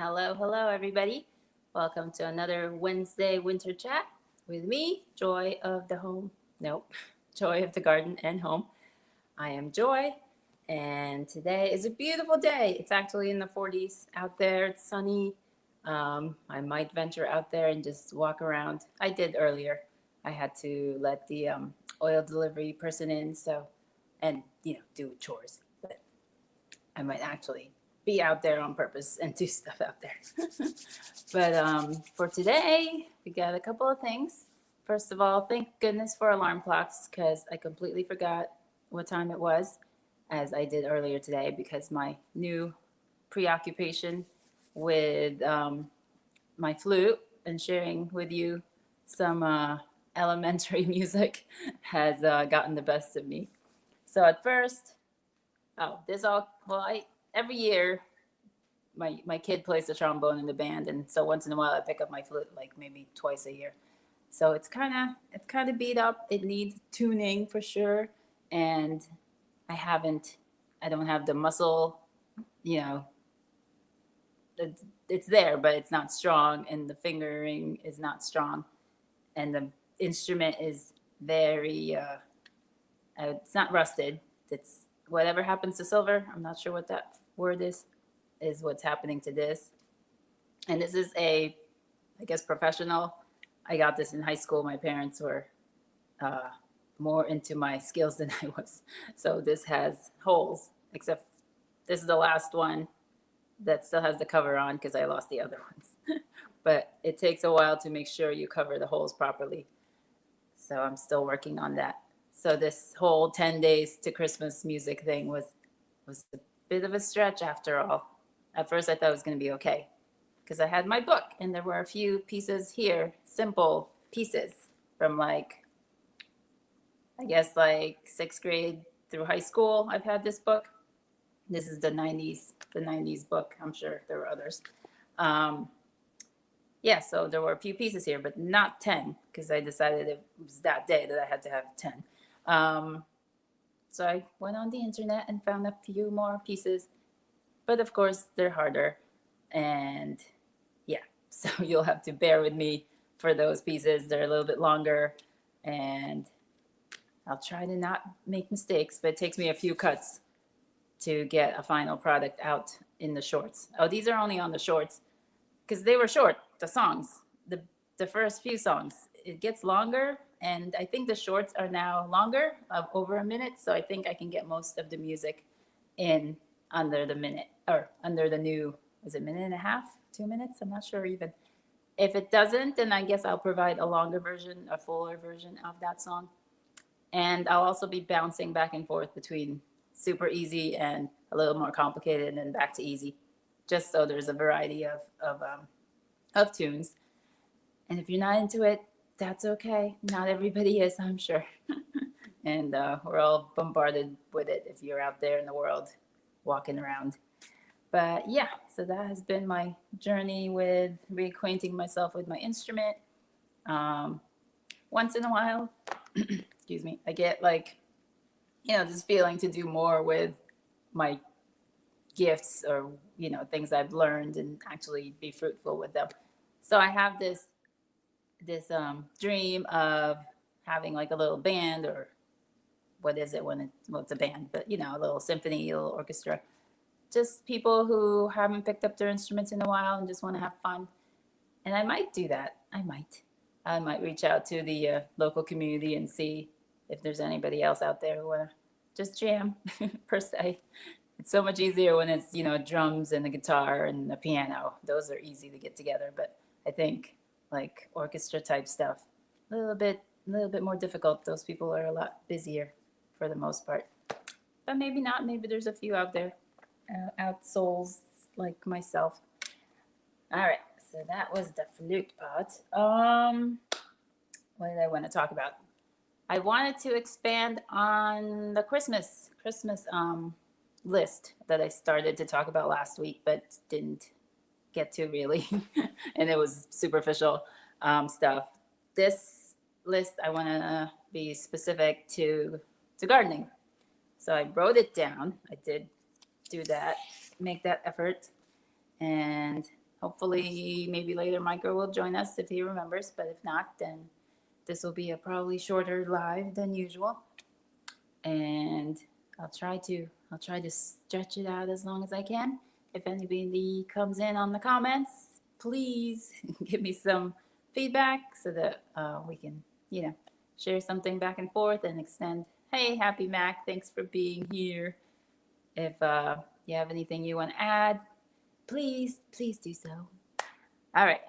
Hello, hello, everybody. Welcome to another Wednesday winter chat with me, Joy of the Home. Nope, Joy of the Garden and Home. I am Joy, and today is a beautiful day. It's actually in the 40s out there. It's sunny. I might venture out there and just walk around. I did earlier. I had to let the oil delivery person in, so and do chores. But I might actually be out there on purpose and do stuff out there. But for today, we got a couple of things. First of all, thank goodness for alarm clocks because I completely forgot what time it was, as I did earlier today, because my new preoccupation with my flute and sharing with you some elementary music has gotten the best of me. So at first, this all well, I every year my kid plays the trombone in the band, and so once in a while I pick up my flute, like maybe twice a year. So it's kind of beat up. It needs tuning for sure, and I haven't. I don't have the muscle. You know, it's there, but it's not strong, and the fingering is not strong, and the instrument is very. It's not rusted. It's whatever happens to silver. I'm not sure what that word is what's happening to this. And this is I guess, professional. I got this in high school. My parents were uh, more into my skills than I was. So this has holes, except this is the last one that still has the cover on because I lost the other ones. But it takes a while to make sure you cover the holes properly. So I'm still working on that. So this whole 10 days to Christmas music thing was a bit of a stretch after all. At first I thought it was going to be okay because I had my book and there were a few pieces here, simple pieces from I guess like 6th grade through high school. I've had this book. This is the 90s book. I'm sure there were others. Um, yeah, so there were a few pieces here, but not 10 because I decided it was that day that I had to have 10. Um, so I went on the internet and found a few more pieces, but of course they're harder. And yeah, so you'll have to bear with me for those pieces. They're a little bit longer, and I'll try to not make mistakes, but it takes me a few cuts to get a final product out in the shorts. Oh, these are only on the shorts because they were short, the songs. The first few songs. It gets longer, and I think the shorts are now longer, of over a minute, so I think I can get most of the music in under the minute, or under the new, is it minute and a half, 2 minutes? I'm not sure even. If it doesn't, then I guess I'll provide a longer version, a fuller version of that song. And I'll also be bouncing back and forth between super easy and a little more complicated and then back to easy, just so there's a variety of tunes. And if you're not into it, that's okay. Not everybody is, I'm sure. And we're all bombarded with it if you're out there in the world walking around. But yeah, so that has been my journey with reacquainting myself with my instrument. Um, Once in a while, excuse me, I get this feeling to do more with my gifts, or things I've learned, and actually be fruitful with them. So I have this dream of having like a little band, or what is it when it's a band, but a little symphony, a little orchestra, just people who haven't picked up their instruments in a while and just want to have fun. And I might do that. I might reach out to the local community and see if there's anybody else out there who want to just jam per se. It's so much easier when it's drums and the guitar and the piano. Those are easy to get together, but I think like orchestra type stuff, a little bit more difficult. Those people are a lot busier for the most part. But maybe not. Maybe there's a few out there, out souls like myself. All right, so that was the flute part. What did I want to talk about? I wanted to expand on the Christmas list that I started to talk about last week, but didn't get to really, and it was superficial stuff. This list I want to be specific to gardening, so I wrote it down. I did do that, make that effort, and hopefully maybe later Micro will join us if he remembers, but if not, then this will be a probably shorter live than usual. And I'll try to stretch it out as long as I can. If anybody comes in on the comments, please give me some feedback so that we can, share something back and forth and extend. Hey, Happy Mac, thanks for being here. If you have anything you want to add, please do so. All right,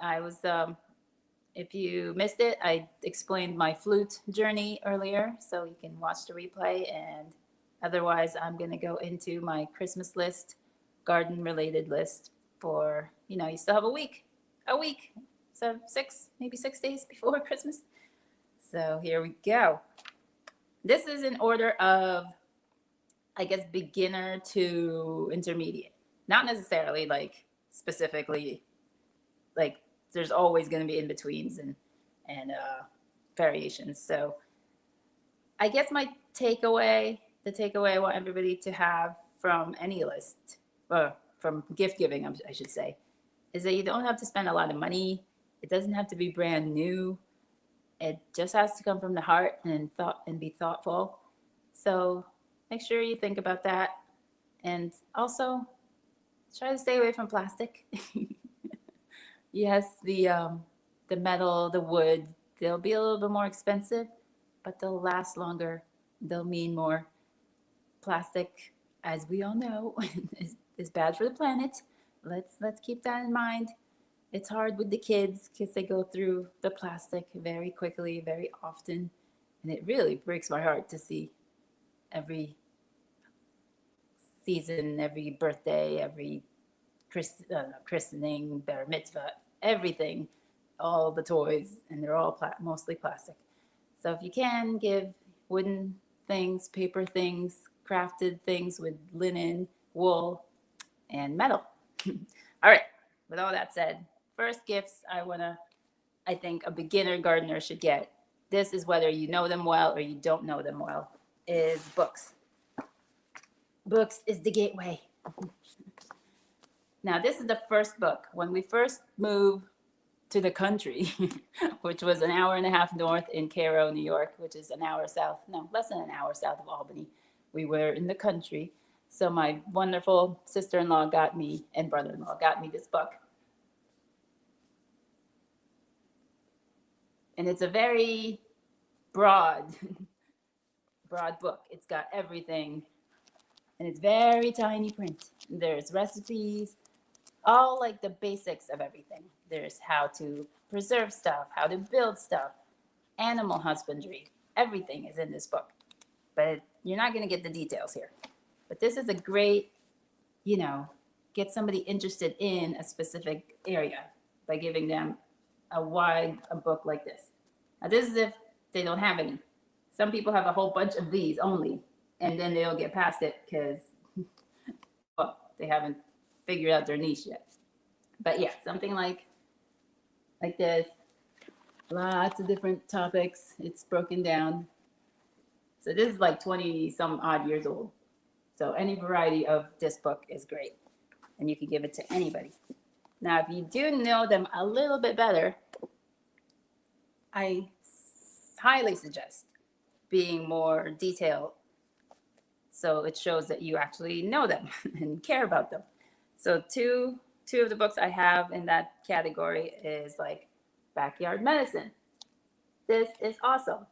if you missed it, I explained my flute journey earlier, so you can watch the replay. And otherwise, I'm going to go into my Christmas list, garden related list for, you still have a week. So maybe 6 days before Christmas. So here we go. This is in order of, I guess, beginner to intermediate. Not necessarily like specifically, like there's always going to be in-betweens and variations. So I guess the takeaway I want everybody to have from any list, from gift giving, I should say, is that you don't have to spend a lot of money. It doesn't have to be brand new. It just has to come from the heart and be thoughtful. So make sure you think about that. And also try to stay away from plastic. Yes, the metal, the wood, they'll be a little bit more expensive, but they'll last longer. They'll mean more. Plastic, as we all know, is bad for the planet. Let's keep that in mind. It's hard with the kids because they go through the plastic very quickly, very often, and it really breaks my heart to see every season, every birthday, every christening, bar mitzvah, everything, all the toys, and they're all mostly plastic. So if you can give wooden things, paper things, crafted things with linen, wool, and metal. All right, with all that said, first gifts I think a beginner gardener should get, this is whether you know them well or you don't know them well, is books. Books is the gateway. Now, this is the first book. When we first moved to the country, which was an hour and a half north in Cairo, New York, which is less than an hour south of Albany, we were in the country. So my wonderful sister-in-law and brother-in-law got me this book. And it's a very broad book. It's got everything, and it's very tiny print. There's recipes, all like the basics of everything. There's how to preserve stuff, how to build stuff, animal husbandry. Everything is in this book, but you're not going to get the details here. But this is a great, get somebody interested in a specific area by giving them a book like this. Now, this is if they don't have any. Some people have a whole bunch of these only, and then they'll get past it because they haven't figured out their niche yet. But yeah, something like this. Lots of different topics. It's broken down. So this is like 20 some odd years old. So any variety of this book is great, and you can give it to anybody. Now, if you do know them a little bit better, I highly suggest being more detailed so it shows that you actually know them and care about them. So two of the books I have in that category is like backyard medicine. This is awesome.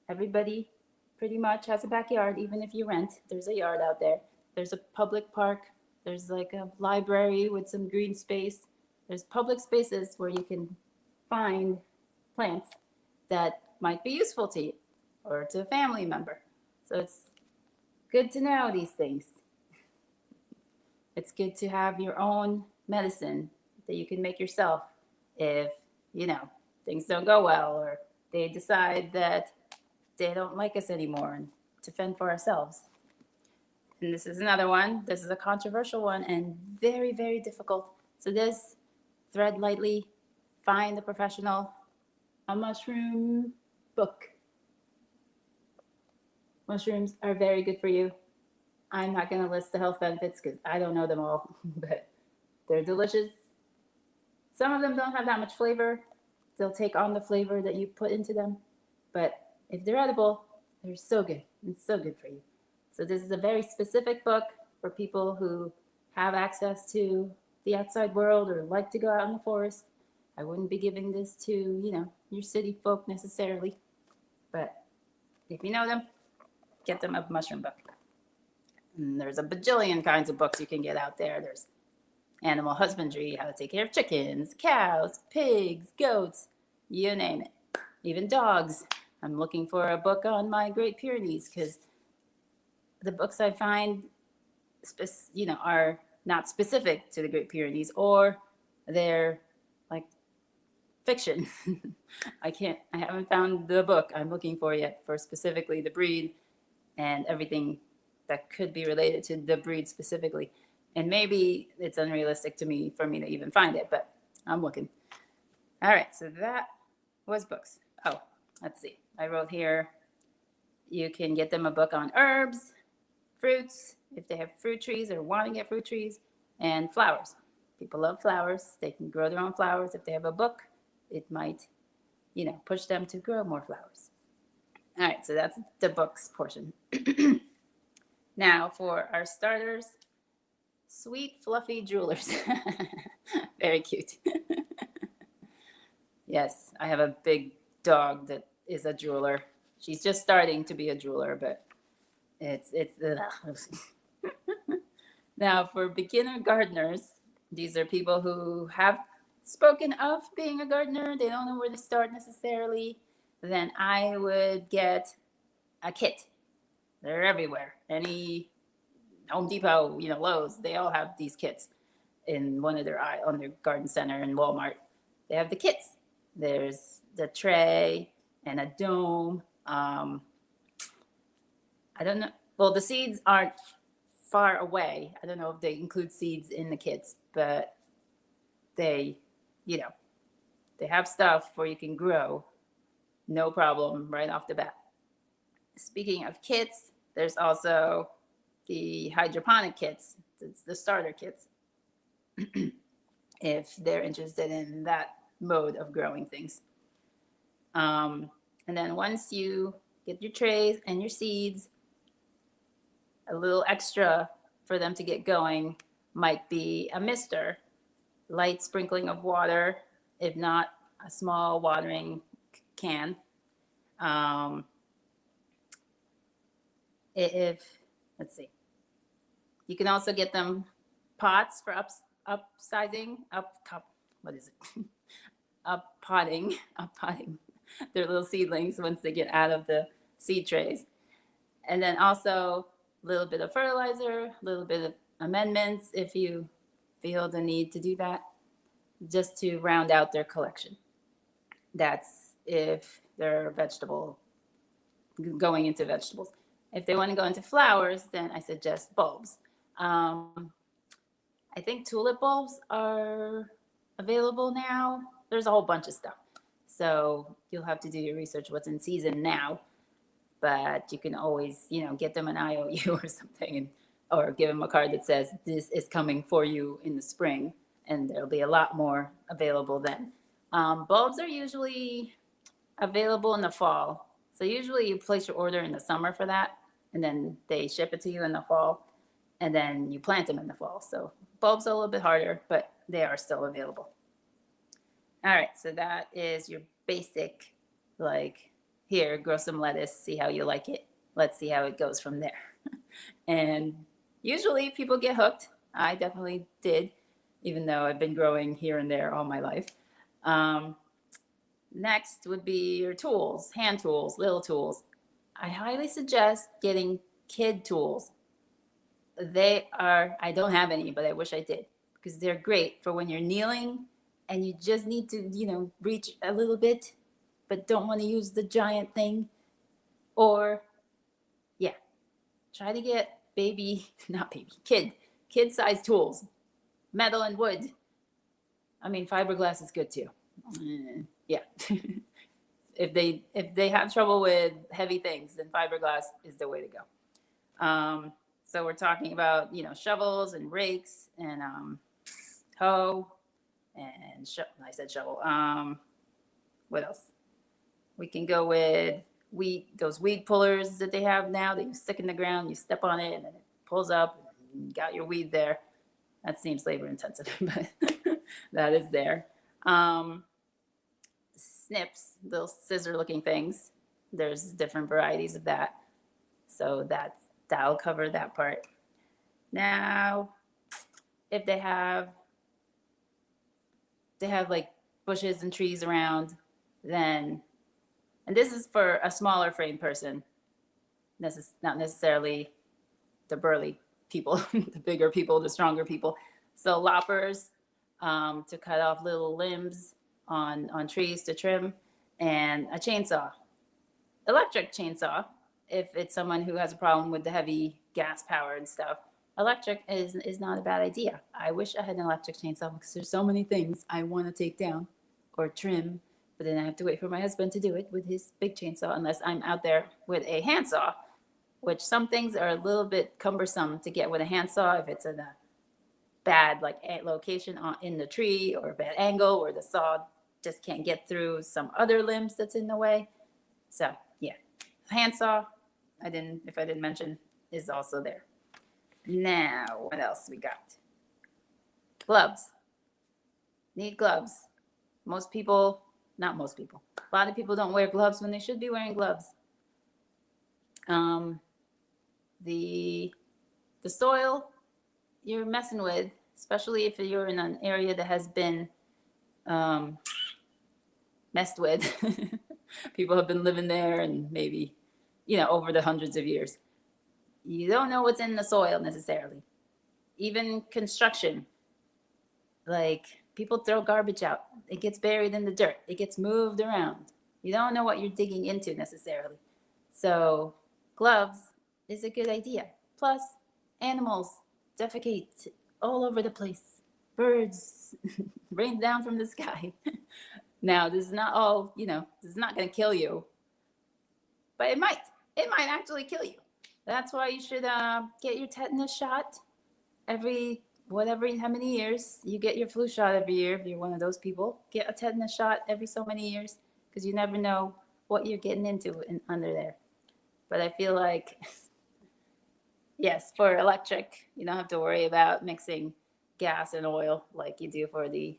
Everybody pretty much has a backyard, even if you rent. There's a yard out there. There's a public park. There's like a library with some green space. There's public spaces where you can find plants that might be useful to you or to a family member. So it's good to know these things. It's good to have your own medicine that you can make yourself if, things don't go well or they decide that they don't like us anymore, and to fend for ourselves. And this is another one. This is a controversial one and very, very difficult. So this, thread lightly, find a professional, a mushroom book. Mushrooms are very good for you. I'm not going to list the health benefits because I don't know them all, but They're delicious. Some of them don't have that much flavor. They'll take on the flavor that you put into them. But if they're edible, they're so good. It's so good for you. So this is a very specific book for people who have access to the outside world or like to go out in the forest. I wouldn't be giving this to, your city folk necessarily. But if you know them, get them a mushroom book. And there's a bajillion kinds of books you can get out there. There's animal husbandry, how to take care of chickens, cows, pigs, goats, you name it. Even dogs. I'm looking for a book on my Great Pyrenees because the books I find, are not specific to the Great Pyrenees, or they're like fiction. I haven't found the book I'm looking for yet for specifically the breed and everything that could be related to the breed specifically. And maybe it's unrealistic for me to even find it, but I'm looking. All right, so that was books. Oh, let's see. I wrote here, you can get them a book on herbs, fruits, if they have fruit trees or want to get fruit trees, and flowers. People love flowers. They can grow their own flowers. If they have a book, it might, push them to grow more flowers. All right, so that's the books portion. Now for our starters, sweet, fluffy droolers. Very cute. Yes, I have a big dog that is a drooler. She's just starting to be a drooler, but it's Now for beginner gardeners, these are people who have spoken of being a gardener. They don't know where to start necessarily. Then I would get a kit. They're everywhere. Any Home Depot, Lowe's, they all have these kits in on their garden center in Walmart. They have the kits. There's the tray and a dome. I don't know. Well, the seeds aren't far away. I don't know if they include seeds in the kits, but they have stuff where you can grow, no problem, right off the bat. Speaking of kits, there's also the hydroponic kits. It's the starter kits. If they're interested in that mode of growing things. And then once you get your trays and your seeds, a little extra for them to get going might be a mister, light sprinkling of water, if not a small watering can. Let's see, you can also get them pots for upsizing, what is it? Uppotting their little seedlings once they get out of the seed trays. And then also a little bit of fertilizer, a little bit of amendments if you feel the need to do that, just to round out their collection. That's if they're going into vegetables. If they want to go into flowers, then I suggest bulbs. I think tulip bulbs are available now. There's a whole bunch of stuff. So you'll have to do your research what's in season now. But you can always, get them an IOU or something, or give them a card that says this is coming for you in the spring, and there'll be a lot more available then. Bulbs are usually available in the fall. So usually you place your order in the summer for that, and then they ship it to you in the fall, and then you plant them in the fall. So bulbs are a little bit harder, but they are still available. All right, so that is your basic, here, grow some lettuce, see how you like it. Let's see how it goes from there. And usually people get hooked. I definitely did, even though I've been growing here and there all my life. Next would be your tools, hand tools, little tools. I highly suggest getting kid tools. I don't have any, but I wish I did, because they're great for when you're kneeling and you just need to, reach a little bit, but don't want to use the giant thing. Or, try to get kid-sized tools, metal and wood. I mean, fiberglass is good too. Yeah. If they have trouble with heavy things, then fiberglass is the way to go. So we're talking about, shovels and rakes and hoe and I said shovel. What else? We can go with those weed pullers that they have now that you stick in the ground, you step on it, and then it pulls up. And you got your weed there. That seems labor intensive, but that is there. Snips, little scissor looking things. There's different varieties of that. So that'll cover that part. Now, if they have like bushes and trees around, then, and this is for a smaller frame person, not necessarily the burly people, the bigger people, the stronger people. So loppers to cut off little limbs on trees to trim, and a chainsaw, electric chainsaw. If it's someone who has a problem with the heavy gas power and stuff, electric is not a bad idea. I wish I had an electric chainsaw because there's so many things I want to take down or trim, but then I have to wait for my husband to do it with his big chainsaw unless I'm out there with a handsaw, which some things are a little bit cumbersome to get with a handsaw if it's in a bad like location in the tree or a bad angle or the saw just can't get through some other limbs that's in the way. So yeah, handsaw, if I didn't mention, is also there. Now, what else we got? Gloves. Need gloves. Not most people. A lot of people don't wear gloves when they should be wearing gloves. The soil you're messing with, especially if you're in an area that has been messed with. People have been living there and maybe, over the hundreds of years. You don't know what's in the soil necessarily. Even construction, like people throw garbage out. It gets buried in the dirt. It gets moved around. You don't know what you're digging into necessarily. So gloves is a good idea. Plus, animals defecate all over the place. Birds rain down from the sky. Now, this is not all, this is not going to kill you, but it might actually kill you. That's why you should get your tetanus shot every how many years. You get your flu shot every year if you're one of those people. Get a tetanus shot every so many years because you never know what you're getting into under there. But I feel like, yes, for electric, you don't have to worry about mixing gas and oil like you do for the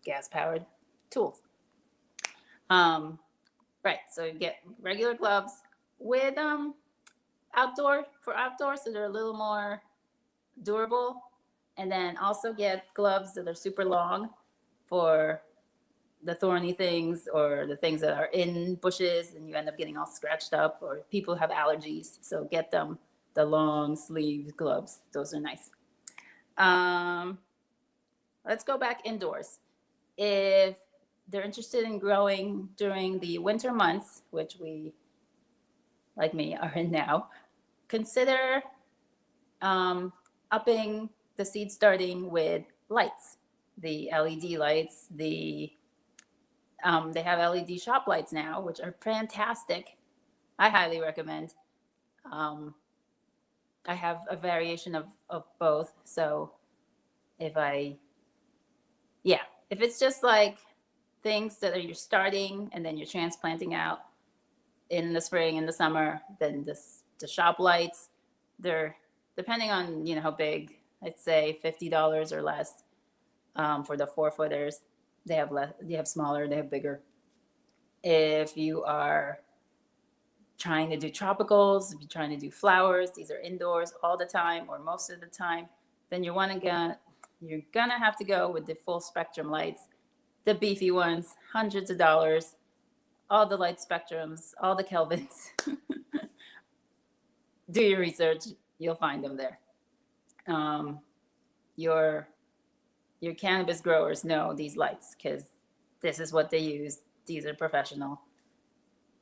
gas-powered tools. Right, so you get regular gloves with outdoor, so they're a little more durable. And then also get gloves that are super long for the thorny things or the things that are in bushes and you end up getting all scratched up, or people have allergies. So get them the long sleeve gloves. Those are nice. Let's go back indoors. If they're interested in growing during the winter months, which we, like me, are in now, consider upping the seed starting with lights, the LED lights. They have LED shop lights now, which are fantastic. I highly recommend. I have a variation of both. So if it's just like things that you're starting and then you're transplanting out in the spring and the summer, then the shop lights, they're depending on how big. I'd say $50 or less for the 4-footers. They have less. They have smaller. They have bigger. If you are trying to do tropicals, if you're trying to do flowers, these are indoors all the time or most of the time, then you're gonna have to go with the full spectrum lights, the beefy ones, hundreds of dollars, all the light spectrums, all the Kelvins. Do your research. You'll find them there. Your cannabis growers know these lights because this is what they use. These are professional.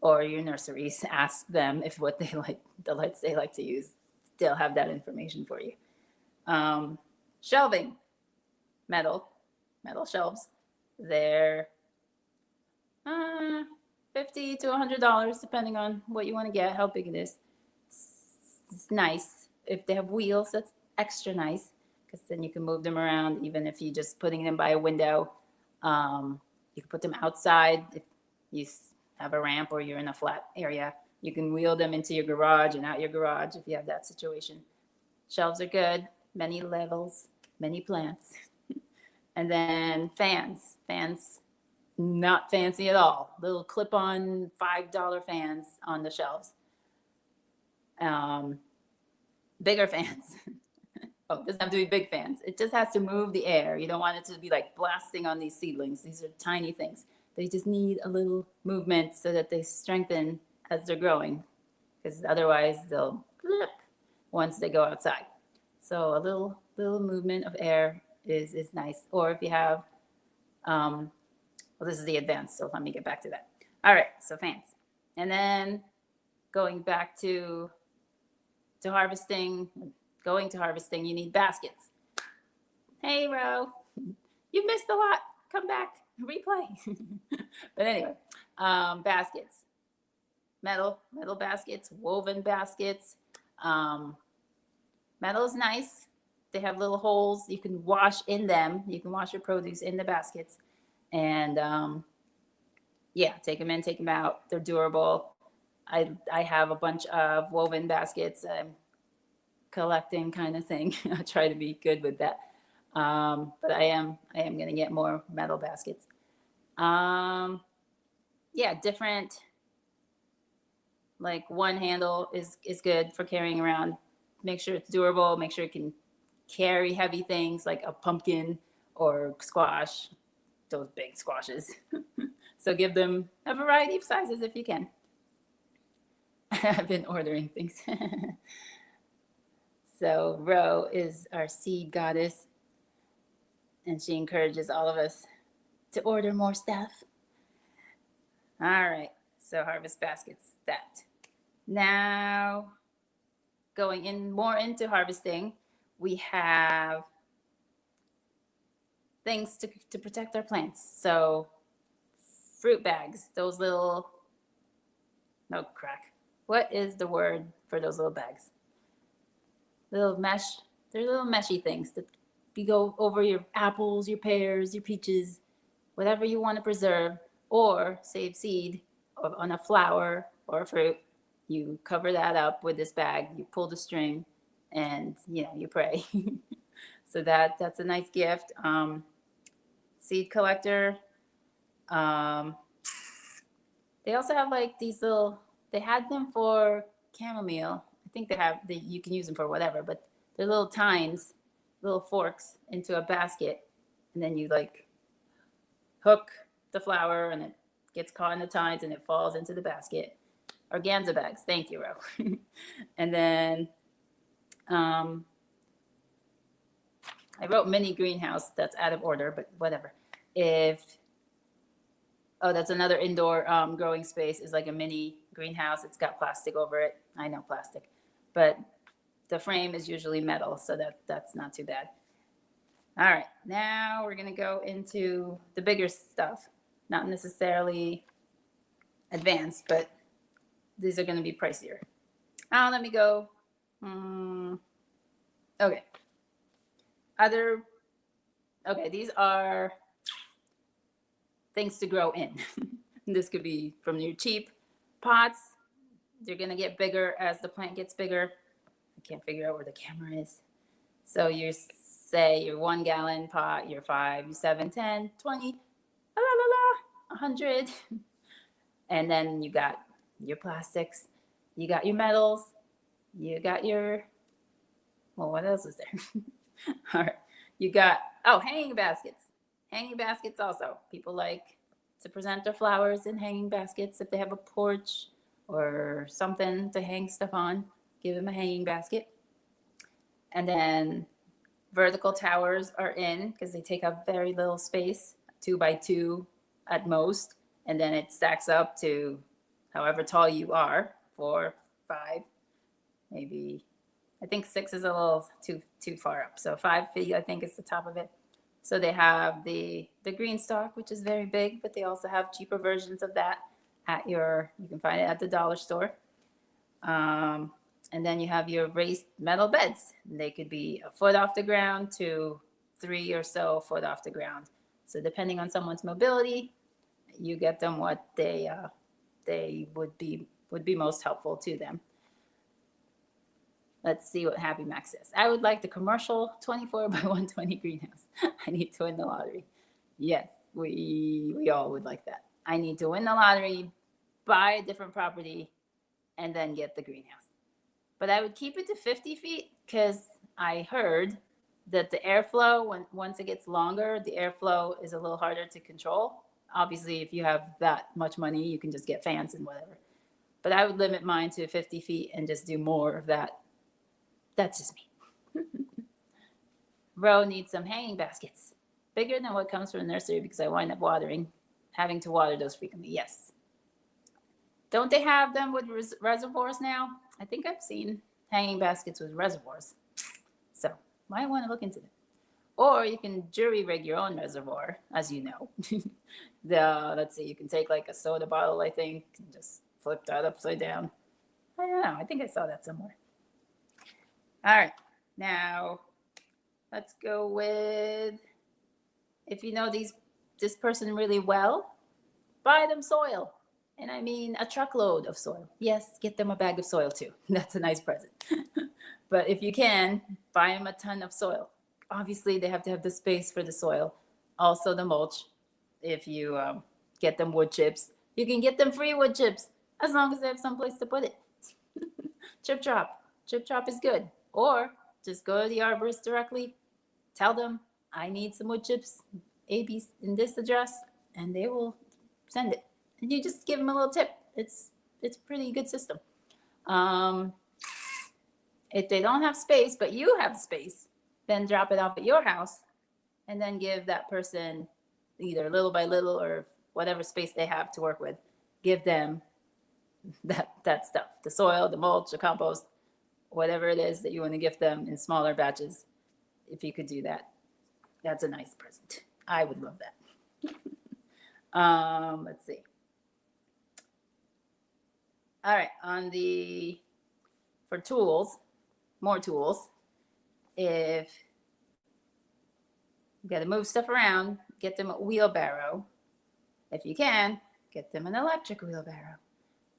Or your nurseries, ask them if what they like, the lights they like to use, they'll have that information for you. Shelving, metal shelves. They're $50 to $100 depending on what you want to get, how big it is. It's nice. If they have wheels, that's extra nice because then you can move them around, even if you're just putting them by a window. You can put them outside if you have a ramp or you're in a flat area. You can wheel them into your garage and out your garage if you have that situation. Shelves are good, many levels, many plants. And then fans. Fans, not fancy at all. Little clip-on $5 fans on the shelves. Bigger fans. Oh, it doesn't have to be big fans. It just has to move the air. You don't want it to be like blasting on these seedlings. These are tiny things. They just need a little movement so that they strengthen as they're growing, because otherwise they'll flip once they go outside. So a little movement of air is nice. Or if you have, well, this is the advanced, so let me get back to that. All right, so fans. And then going back to harvesting, going to harvesting, you need baskets. Hey, Ro, you missed a lot. Come back, replay. But anyway, baskets, metal baskets, woven baskets. Metal is nice. They have little holes. You can wash in them. You can wash your produce in the baskets. And yeah, take them in, take them out. They're durable. I have a bunch of woven baskets. Collecting kind of thing. I try to be good with that. But I am going to get more metal baskets. Yeah, different, like one handle is good for carrying around. Make sure it's durable. Make sure it can carry heavy things like a pumpkin or squash, those big squashes. So give them a variety of sizes if you can. I've been ordering things. So Ro is our seed goddess, and she encourages all of us to order more stuff. All right, so harvest baskets, that. Now, going in more into harvesting, we have things to protect our plants. So fruit bags, those little, no crack. What is the word for those little bags? Little mesh, they're little meshy things that you go over your apples, your pears, your peaches, whatever you want to preserve or save seed on a flower or a fruit. You cover that up with this bag, you pull the string, and you pray. So that's a nice gift. Seed collector. They also have like these little, they had them for chamomile. I think you can use them for whatever, but they're little tines, little forks into a basket. And then you like hook the flower and it gets caught in the tines and it falls into the basket. Organza bags. Thank you, Ro. And then I wrote mini greenhouse. That's out of order, but whatever. That's another indoor growing space, is like a mini greenhouse. It's got plastic over it. I know plastic, but the frame is usually metal, so that's not too bad. All right, now we're gonna go into the bigger stuff. Not necessarily advanced, but these are gonna be pricier. Let me go. Okay. These are things to grow in. This could be from your cheap pots. They're gonna get bigger as the plant gets bigger. I can't figure out where the camera is. So you say your 1 gallon pot, your 5, your 7, 10, 20, 100. And then you got your plastics, you got your metals, you got your, well, what else is there? All right, you got, hanging baskets. Hanging baskets also. People like to present their flowers in hanging baskets. If they have a porch or something to hang stuff on, give them a hanging basket. And then vertical towers are in because they take up very little space, 2 by 2 at most. And then it stacks up to however tall you are, 4, 5, maybe. I think 6 is a little too far up. So 5 feet, I think, is the top of it. So they have the green stalk, which is very big, but they also have cheaper versions of that you can find it at the dollar store. And then you have your raised metal beds. They could be a foot off the ground to 3 or so foot off the ground. So depending on someone's mobility, you get them what they would be most helpful to them. Let's see what Happy Max says. I would like the commercial 24 by 120 greenhouse. I need to win the lottery. Yes, we all would like that. I need to win the lottery, buy a different property, and then get the greenhouse. But I would keep it to 50 feet because I heard that the airflow, once it gets longer, the airflow is a little harder to control. Obviously, if you have that much money, you can just get fans and whatever. But I would limit mine to 50 feet and just do more of that. That's just me. Row needs some hanging baskets, bigger than what comes from the nursery because I wind up having to water those frequently. Yes. Don't they have them with reservoirs now? I think I've seen hanging baskets with reservoirs. So might want to look into them. Or you can jury rig your own reservoir, as you know. Let's see, you can take like a soda bottle, I think, and just flip that upside down. I don't know. I think I saw that somewhere. All right. Now, let's go with, if you know this person really well, buy them soil. And I mean a truckload of soil. Yes, get them a bag of soil too. That's a nice present. But if you can, buy them a ton of soil. Obviously, they have to have the space for the soil. Also the mulch. If you get them wood chips, you can get them free wood chips as long as they have some place to put it. Chip chop. Chip chop is good. Or just go to the arborist directly. Tell them, I need some wood chips, AB's in this address, and they will send it. And you just give them a little tip. It's a pretty good system. If they don't have space, but you have space, then drop it off at your house and then give that person either little by little or whatever space they have to work with. Give them that stuff, the soil, the mulch, the compost, whatever it is that you want to gift them in smaller batches. If you could do that, that's a nice present. I would love that. Let's see. All right, for tools, more tools. If you got to move stuff around, get them a wheelbarrow. If you can, get them an electric wheelbarrow.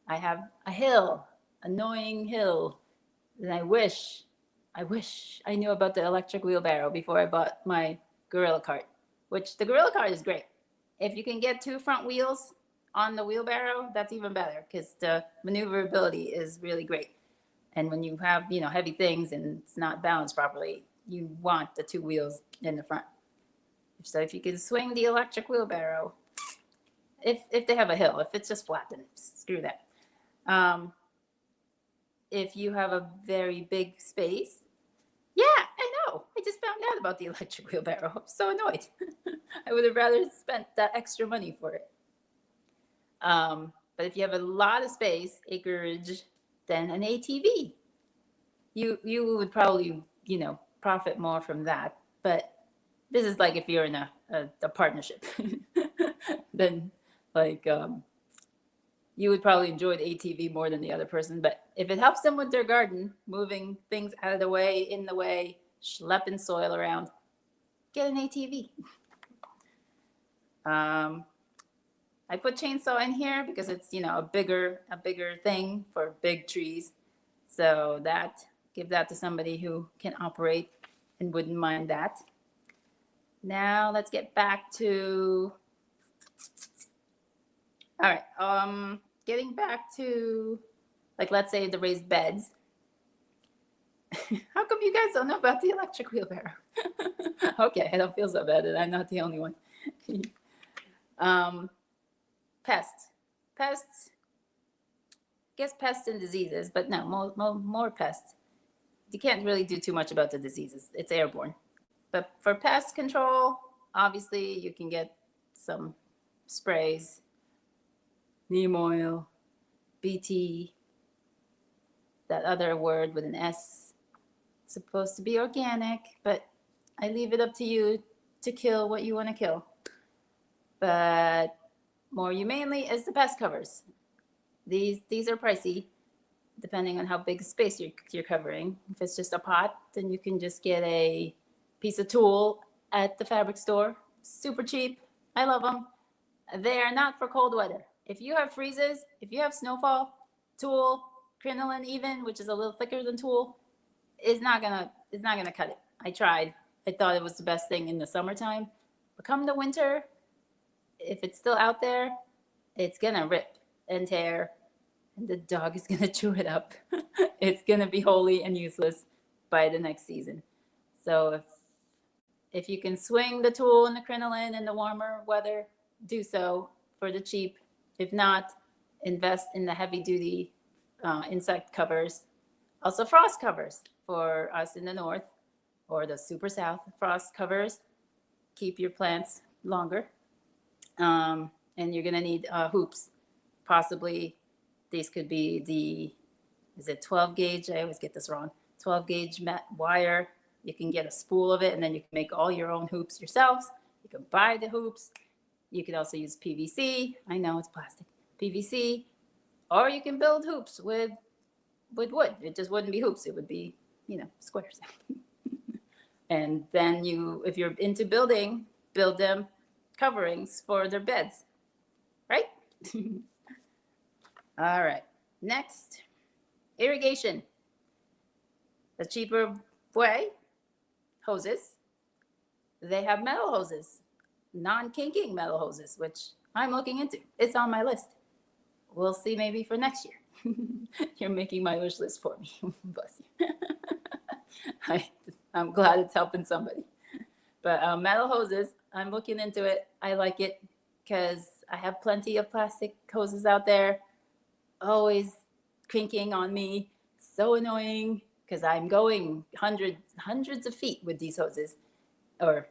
I have a annoying hill, and I wish I knew about the electric wheelbarrow before I bought my Gorilla Cart, which the Gorilla Cart is great. If you can get 2 front wheels on the wheelbarrow, that's even better because the maneuverability is really great. And when you have, heavy things and it's not balanced properly, you want the 2 wheels in the front. So if you can swing the electric wheelbarrow, if they have a hill, if it's just flat, then screw that. If you have a very big space, yeah, I know. I just found out about the electric wheelbarrow. I'm so annoyed. I would have rather spent that extra money for it. But if you have a lot of space, acreage, then an ATV. You would probably, profit more from that. But this is like if you're in a partnership, then you would probably enjoy the ATV more than the other person. But if it helps them with their garden, moving things out of the way, in the way, schlepping soil around, get an ATV. I put chainsaw in here because it's, a bigger thing for big trees. So give that to somebody who can operate and wouldn't mind that. Now let's get back to, all right, getting back to, let's say the raised beds. How come you guys don't know about the electric wheelbarrow? Okay, I don't feel so bad that I'm not the only one. Pests. Guess pests and diseases, but no, more pests. You can't really do too much about the diseases. It's airborne. But for pest control, obviously you can get some sprays, neem oil, BT, that other word with an S. It's supposed to be organic, but I leave it up to you to kill what you want to kill. But more humanely is the pest covers. These are pricey, depending on how big space you're covering. If it's just a pot, then you can just get a piece of tulle at the fabric store. Super cheap. I love them. They are not for cold weather. If you have freezes, if you have snowfall, tulle, crinoline even, which is a little thicker than tulle, it's not gonna cut it. I tried. I thought it was the best thing in the summertime. But come the winter, if it's still out there, it's gonna rip and tear, and the dog is gonna chew it up. It's gonna be wholly and useless by the next season. So if you can swing the tulle and the crinoline in the warmer weather, do so for the cheap. If not, invest in the heavy duty insect covers. Also, frost covers for us in the north or the super south. Frost covers keep your plants longer. And you're going to need hoops. Possibly these could be is it 12 gauge? I always get this wrong. 12 gauge wire. You can get a spool of it, and then you can make all your own hoops yourselves. You can buy the hoops. You can also use PVC. I know it's plastic. PVC. Or you can build hoops with wood. It just wouldn't be hoops. It would be, squares. And then if you're into building, build them coverings for their beds. Right? All right. Next, irrigation. The cheaper way, hoses. They have metal hoses, non-kinking metal hoses, which I'm looking into. It's on my list. We'll see maybe for next year. You're making my wish list for me. Bless you. I'm glad it's helping somebody. But metal hoses, I'm looking into it. I like it because I have plenty of plastic hoses out there, always kinking on me. So annoying because I'm going hundreds of feet with these hoses, or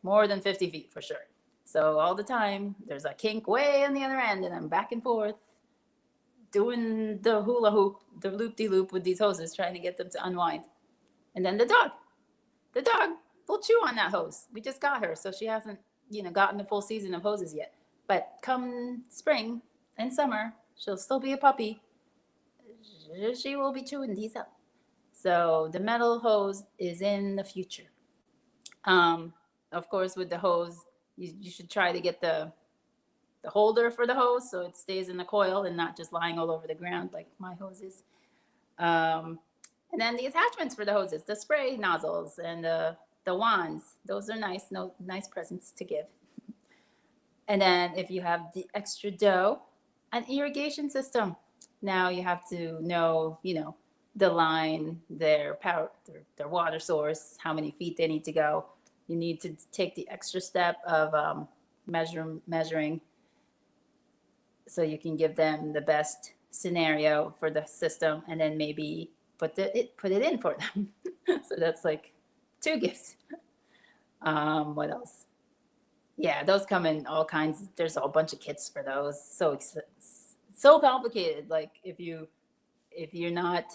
more than 50 feet for sure. So all the time there's a kink way on the other end, and I'm back and forth doing the hula hoop, the loop-de-loop with these hoses, trying to get them to unwind. And then the dog will chew on that hose. We just got her, so she hasn't, gotten the full season of hoses yet. But come spring and summer, she'll still be a puppy. She will be chewing these up. So the metal hose is in the future. Of course, with the hose, you should try to get the holder for the hose so it stays in the coil and not just lying all over the ground like my hoses. And then the attachments for the hoses, the spray nozzles and the wands. Those are nice, nice presents to give. And then if you have the extra dough, an irrigation system. Now you have to know, the line, their power, their water source, how many feet they need to go. You need to take the extra step of measuring so you can give them the best scenario for the system, and then maybe put it in for them. So that's like 2 gifts. What else? Yeah, those come in all kinds. There's a whole bunch of kits for those. So complicated. Like if you're not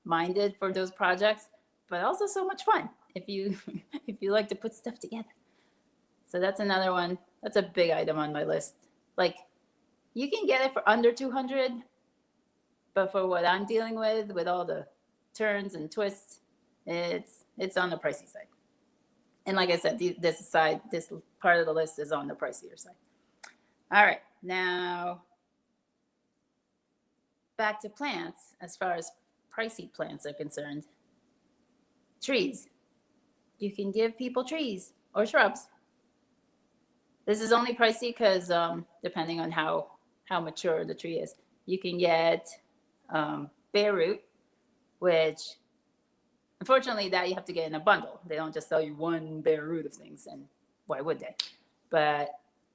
minded for those projects, but also so much fun if you like to put stuff together. So that's another one. That's a big item on my list. Like you can get it for under 200, but for what I'm dealing with all the turns and twists, it's on the pricey side. And like I said, this part of the list is on the pricier side. All right, now back to plants. As far as pricey plants are concerned, trees. You can give people trees or shrubs. This is only pricey because depending on how mature the tree is, you can get bare root, which unfortunately that you have to get in a bundle. They don't just sell you one bare root of things, and why would they? But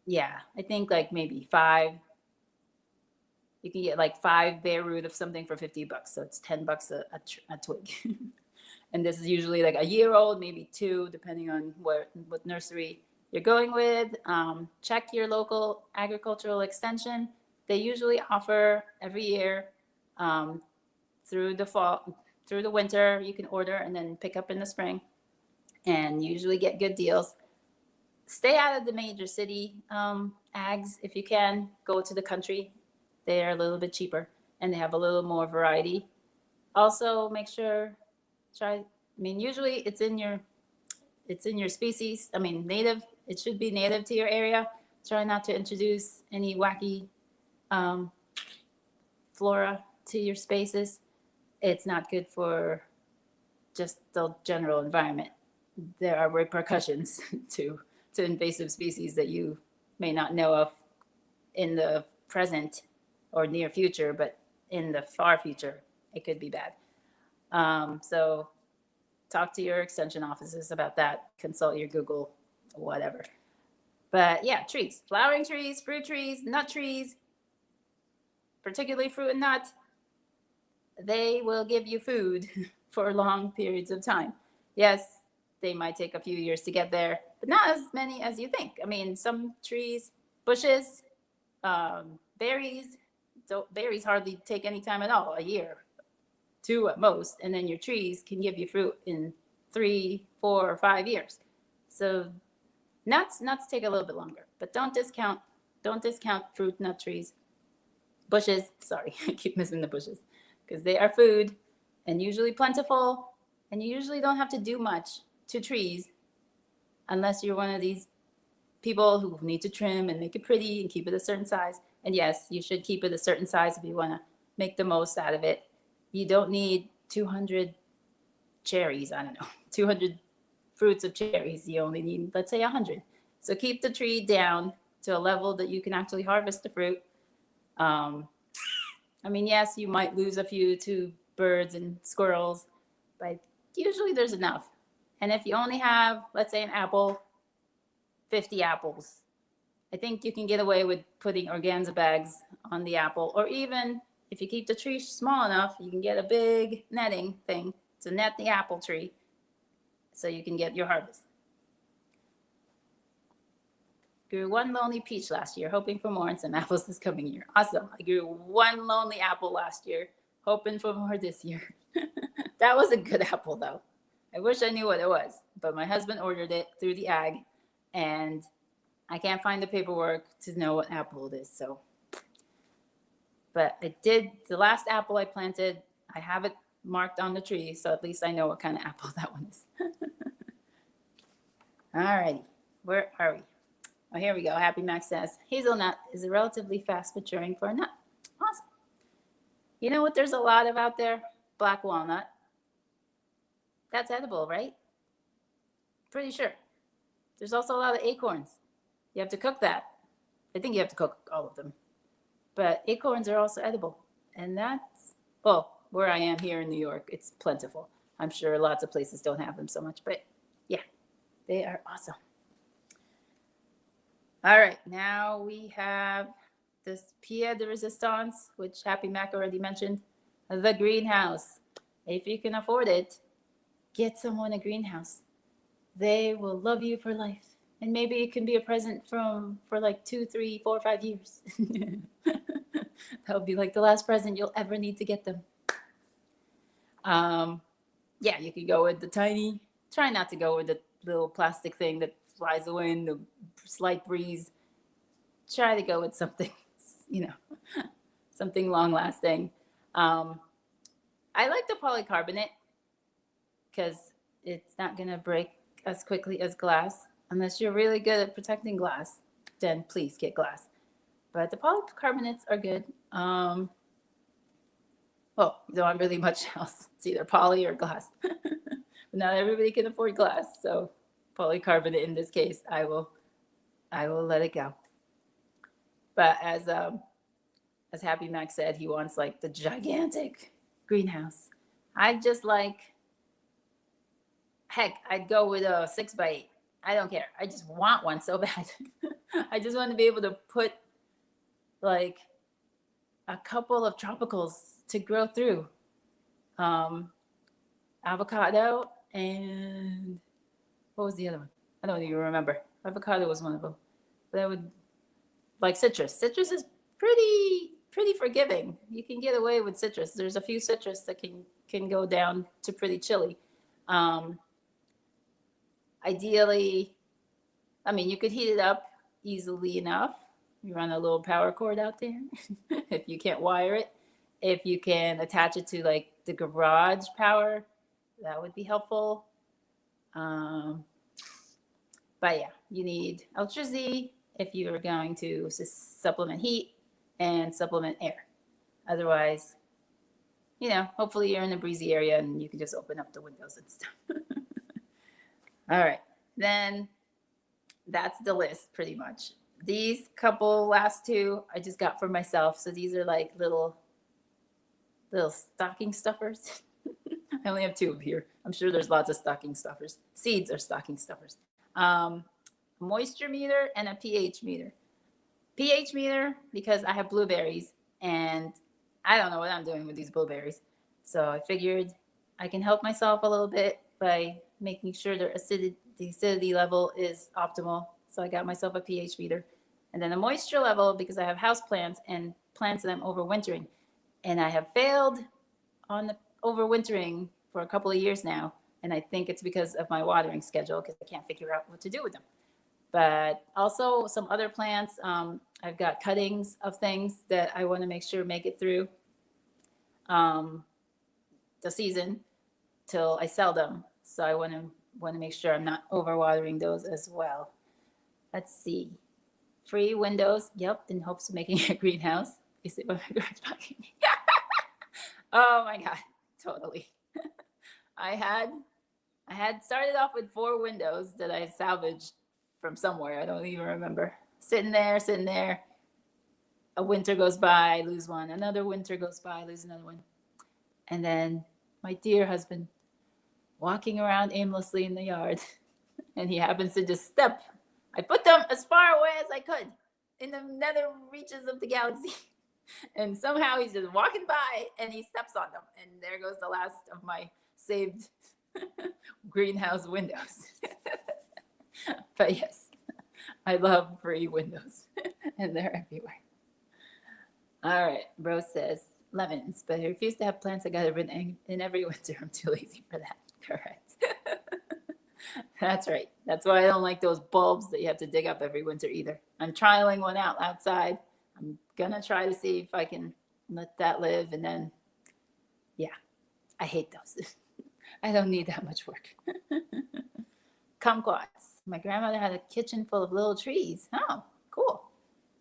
yeah, I think like maybe 5. You can get like 5 bare root of something for $50, so it's $10 a twig. And this is usually like a year old, maybe 2, depending on what nursery you're going with. Check your local agricultural extension. They usually offer every year through the fall, through the winter. You can order and then pick up in the spring, and usually get good deals. Stay out of the major city ags if you can. Go to the country. They are a little bit cheaper. and they have a little more variety. Also, make sure usually it's in your species. I mean, native. It should be native to your area. Try not to introduce any wacky um, flora to your spaces. It's not good for just the general environment. There are repercussions to invasive species that you may not know of in the present or near future, but in the far future, it could be bad. So talk to your extension offices about that. Consult your Google, whatever. But yeah, trees, flowering trees, fruit trees, nut trees, particularly fruit and nut, they will give you food for long periods of time. Yes, they might take a few years to get there, but not as many as you think. I mean, some trees, bushes, berries, berries hardly take any time at all, a year, two at most, and then your trees can give you fruit in 3, 4, or 5 years. So nuts take a little bit longer, but don't discount fruit nut trees. Bushes, sorry, I keep missing the bushes, because they are food and usually plentiful, and you usually don't have to do much to trees unless you're one of these people who need to trim and make it pretty and keep it a certain size. And yes, you should keep it a certain size if you want to make the most out of it. You don't need 200 cherries, I don't know, 200 fruits of cherries. You only need, let's say, 100. So keep the tree down to a level that you can actually harvest the fruit. I mean, yes, you might lose a few to birds and squirrels, but usually there's enough. And if you only have, let's say, an apple, 50 apples, I think you can get away with putting organza bags on the apple, or even if you keep the tree small enough, you can get a big netting thing to net the apple tree so you can get your harvest. Grew one lonely peach last year, hoping for more and some apples this coming year. Awesome. I grew one lonely apple last year, hoping for more this year. That was a good apple, though. I wish I knew what it was, but my husband ordered it through the ag, and I can't find the paperwork to know what apple it is. So, but I did, the last apple I planted, I have it marked on the tree, so at least I know what kind of apple that one is. All righty, where are we? Oh, here we go. Happy Max says, hazelnut is a relatively fast maturing for a nut. Awesome. You know what there's a lot of out there? Black walnut. That's edible, right? Pretty sure. There's also a lot of acorns. You have to cook that. I think you have to cook all of them. But acorns are also edible. And that's, well, where I am here in New York, it's plentiful. I'm sure lots of places don't have them so much, but yeah, they are awesome. All right, now we have this pied de resistance, which Happy Mac already mentioned, the greenhouse. If you can afford it, get someone a greenhouse. They will love you for life. And maybe it can be a present for like 2, 3, 4, 5 years. That would be like the last present you'll ever need to get them. Yeah, you could go with the tiny, try not to go with the little plastic thing that flies away in the slight breeze. Try to go with something, something long lasting. I like the polycarbonate because it's not going to break as quickly as glass. Unless you're really good at protecting glass, then please get glass. But the polycarbonates are good. Well, you don't have really much else. It's either poly or glass. But not everybody can afford glass, so polycarbonate in this case, I will let it go. But as Happy Mac said, he wants like the gigantic greenhouse. I'd I'd go with a 6x8. I don't care. I just want one so bad. I just want to be able to put like a couple of tropicals to grow through. Avocado and what was the other one? I don't even remember. Avocado was one of them. But I would like citrus. Citrus is pretty forgiving. You can get away with citrus. There's a few citrus that can go down to pretty chilly. Ideally, I mean, you could heat it up easily enough. You run a little power cord out there if you can't wire it. If you can attach it to like the garage power, that would be helpful. Um, but yeah, you need electricity if you are going to supplement heat and supplement air. Otherwise, hopefully you're in a breezy area and you can just open up the windows and stuff. All right, then that's the list pretty much. These couple last two I just got for myself. So these are like little stocking stuffers. I only have two of here. I'm sure there's lots of stocking stuffers. Seeds are stocking stuffers. Moisture meter and a pH meter. pH meter because I have blueberries and I don't know what I'm doing with these blueberries. So I figured I can help myself a little bit by making sure the acidity level is optimal. So I got myself a pH meter. And then a moisture level because I have house plants and plants that I'm overwintering. And I have failed on the overwintering for a couple of years now. And I think it's because of my watering schedule because I can't figure out what to do with them. But also some other plants. I've got cuttings of things that I want to make sure make it through the season till I sell them. So I want to make sure I'm not overwatering those as well. Let's see. Free windows. Yep, in hopes of making a greenhouse. You see what my garage pocket? Oh my god, totally. I had started off with 4 windows that I salvaged from somewhere. I don't even remember. Sitting there. A winter goes by, I lose one. Another winter goes by, I lose another one. And then my dear husband walking around aimlessly in the yard, and he happens to just step. I put them as far away as I could in the nether reaches of the galaxy. And somehow he's just walking by and he steps on them. And there goes the last of my saved greenhouse windows. But yes, I love free windows and they're everywhere. All right, Bro says lemons, but I refuse to have plants I got in every winter. I'm too lazy for that. Correct. That's right. That's why I don't like those bulbs that you have to dig up every winter either. I'm trialing one out outside. I'm going to try to see if I can let that live. And then, yeah, I hate those. I don't need that much work. Kumquats. My grandmother had a kitchen full of little trees. Oh, cool.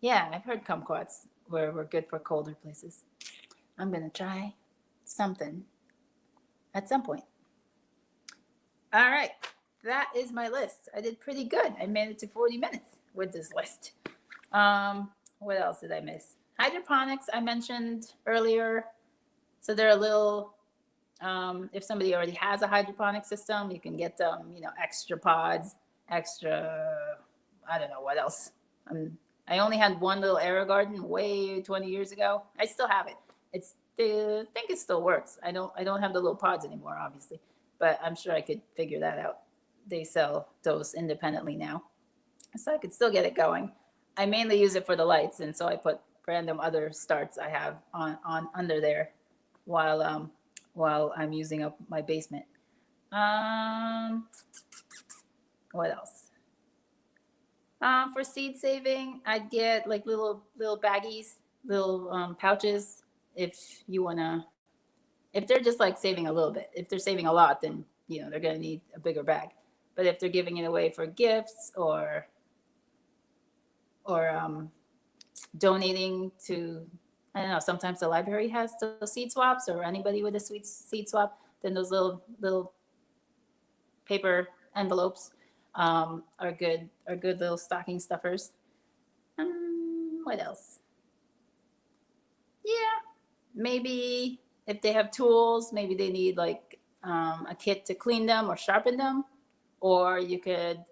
Yeah, I've heard kumquats were good for colder places. I'm going to try something at some point. All right. That is my list. I did pretty good. I made it to 40 minutes with this list. What else did I miss? Hydroponics, I mentioned earlier. So they're a little, if somebody already has a hydroponic system, you can get them, extra pods, extra, I don't know what else. I only had one little aero garden way 20 years ago. I still have it. I think it still works. I don't have the little pods anymore, obviously, but I'm sure I could figure that out. They sell those independently now, so I could still get it going. I mainly use it for the lights, and so I put random other starts I have on under there while I'm using up my basement. What else? For seed saving, I'd get like little baggies, little pouches. If they're just like saving a little bit. If they're saving a lot, then they're gonna need a bigger bag. But if they're giving it away for gifts or donating to, I don't know, sometimes the library has those seed swaps, or anybody with a sweet seed swap, then those little paper envelopes are good little stocking stuffers. What else? Yeah, maybe if they have tools, maybe they need like a kit to clean them or sharpen them, or you could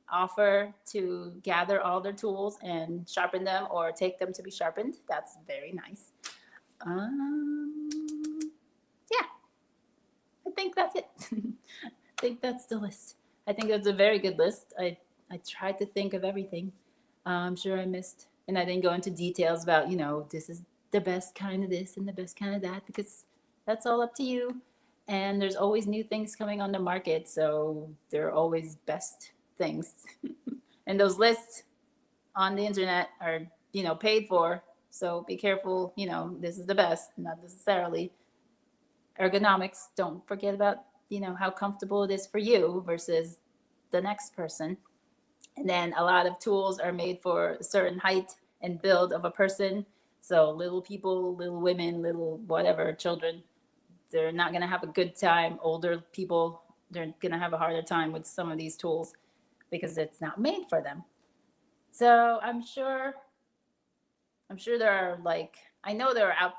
offer to gather all their tools and sharpen them or take them to be sharpened. That's very nice. Yeah, I think that's it. I think that's the list. I think that's a very good list. I tried to think of everything. I'm sure I missed, and I didn't go into details about, this is the best kind of this and the best kind of that, because that's all up to you. And there's always new things coming on the market, so there are always best things. And those lists on the internet are, paid for. So be careful, this is the best, not necessarily. Ergonomics, don't forget about, how comfortable it is for you versus the next person. And then a lot of tools are made for a certain height and build of a person. So little people, little women, little whatever, children, they're not going to have a good time. Older people, they're going to have a harder time with some of these tools because it's not made for them. So I'm sure there are, like, I know there are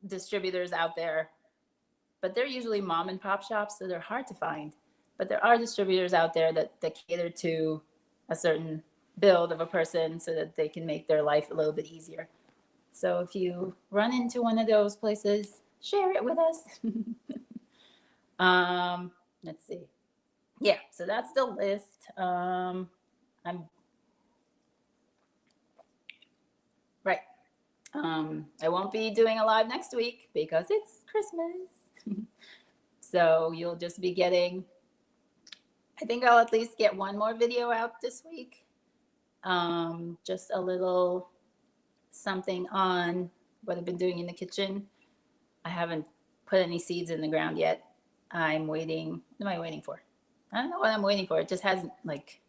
distributors out there, but they're usually mom and pop shops, so they're hard to find. But there are distributors out there that cater to a certain build of a person so that they can make their life a little bit easier. So if you run into one of those places, share it with us. Let's see. Yeah, so that's the list. I'm right. I won't be doing a live next week because it's Christmas. So you'll just be getting, I think I'll at least get one more video out this week. Just a little something on what I've been doing in the kitchen. I haven't put any seeds in the ground yet. I'm waiting. What am I waiting for? I don't know what I'm waiting for. It just hasn't, like,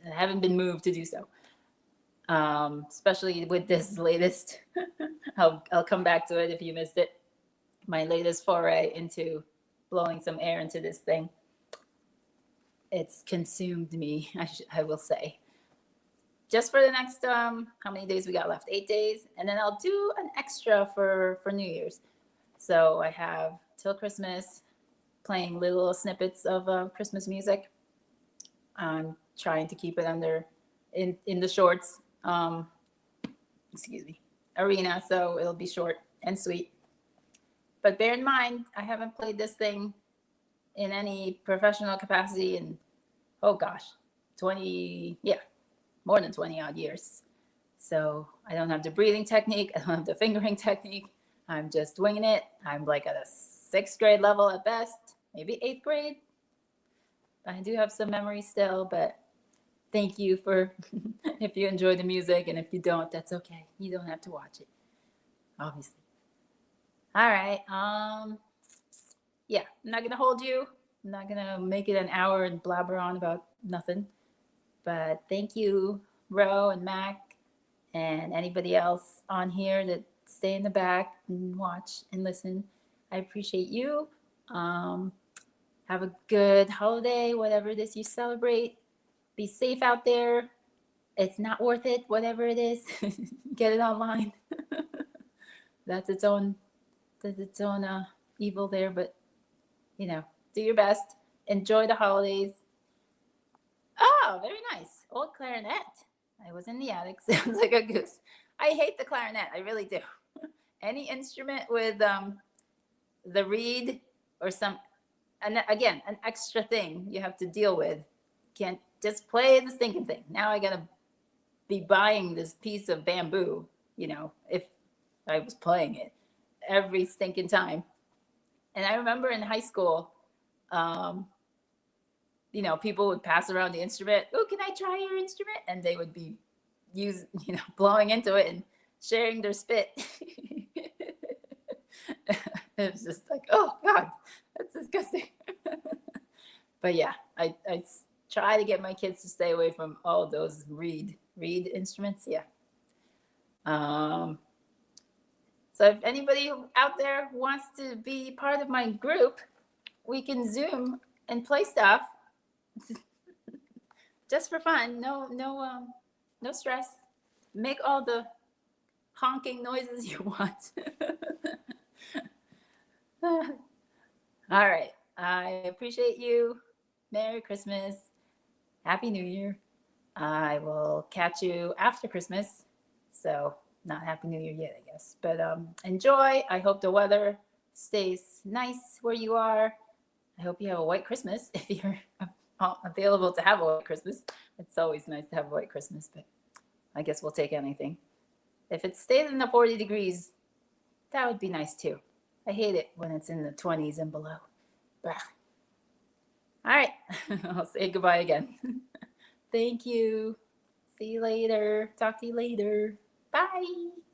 I haven't been moved to do so. Especially with this latest, I'll come back to it if you missed it. My latest foray into blowing some air into this thing. It's consumed me, I will say. Just for the next, how many days we got left? 8 days. And then I'll do an extra for New Year's. So I have till Christmas playing little snippets of Christmas music. I'm trying to keep it under in the shorts, excuse me, arena. So it'll be short and sweet. But bear in mind, I haven't played this thing in any professional capacity in, oh gosh, 20, yeah, more than 20 odd years. So I don't have the breathing technique. I don't have the fingering technique. I'm just winging it. I'm like at a 6th grade level at best, maybe 8th grade. I do have some memory still, but thank you for if you enjoy the music, and if you don't, that's okay. You don't have to watch it, obviously. All right. Yeah, I'm not gonna hold you. I'm not gonna make it an hour and blabber on about nothing. But thank you, Ro and Mac, and anybody else on here that stay in the back and watch and listen. I appreciate you. Have a good holiday, whatever it is you celebrate. Be safe out there. It's not worth it, whatever it is. Get it online. That's its own. That's its own evil there, but do your best. Enjoy the holidays. Oh, very nice. Old clarinet. I was in the attic. Sounds like a goose. I hate the clarinet. I really do. Any instrument with the reed or some, and again, an extra thing you have to deal with. Can't just play the stinking thing. Now I gotta be buying this piece of bamboo, if I was playing it every stinking time. And I remember in high school, people would pass around the instrument. Oh, can I try your instrument? And they would be blowing into it and sharing their spit. It was just like, oh God, that's disgusting. But yeah, I try to get my kids to stay away from all those reed instruments. Yeah. So if anybody out there wants to be part of my group, we can Zoom and play stuff just for fun. No stress. Make all the honking noises you want. All right. I appreciate you. Merry Christmas. Happy New Year. I will catch you after Christmas. So not Happy New Year yet, I guess. But enjoy. I hope the weather stays nice where you are. I hope you have a white Christmas if you're available to have a white Christmas. It's always nice to have a white Christmas, but I guess we'll take anything. If it stays in the 40 degrees, that would be nice too. I hate it when it's in the 20s and below. Bah. All right. I'll say goodbye again. Thank you. See you later. Talk to you later. Bye.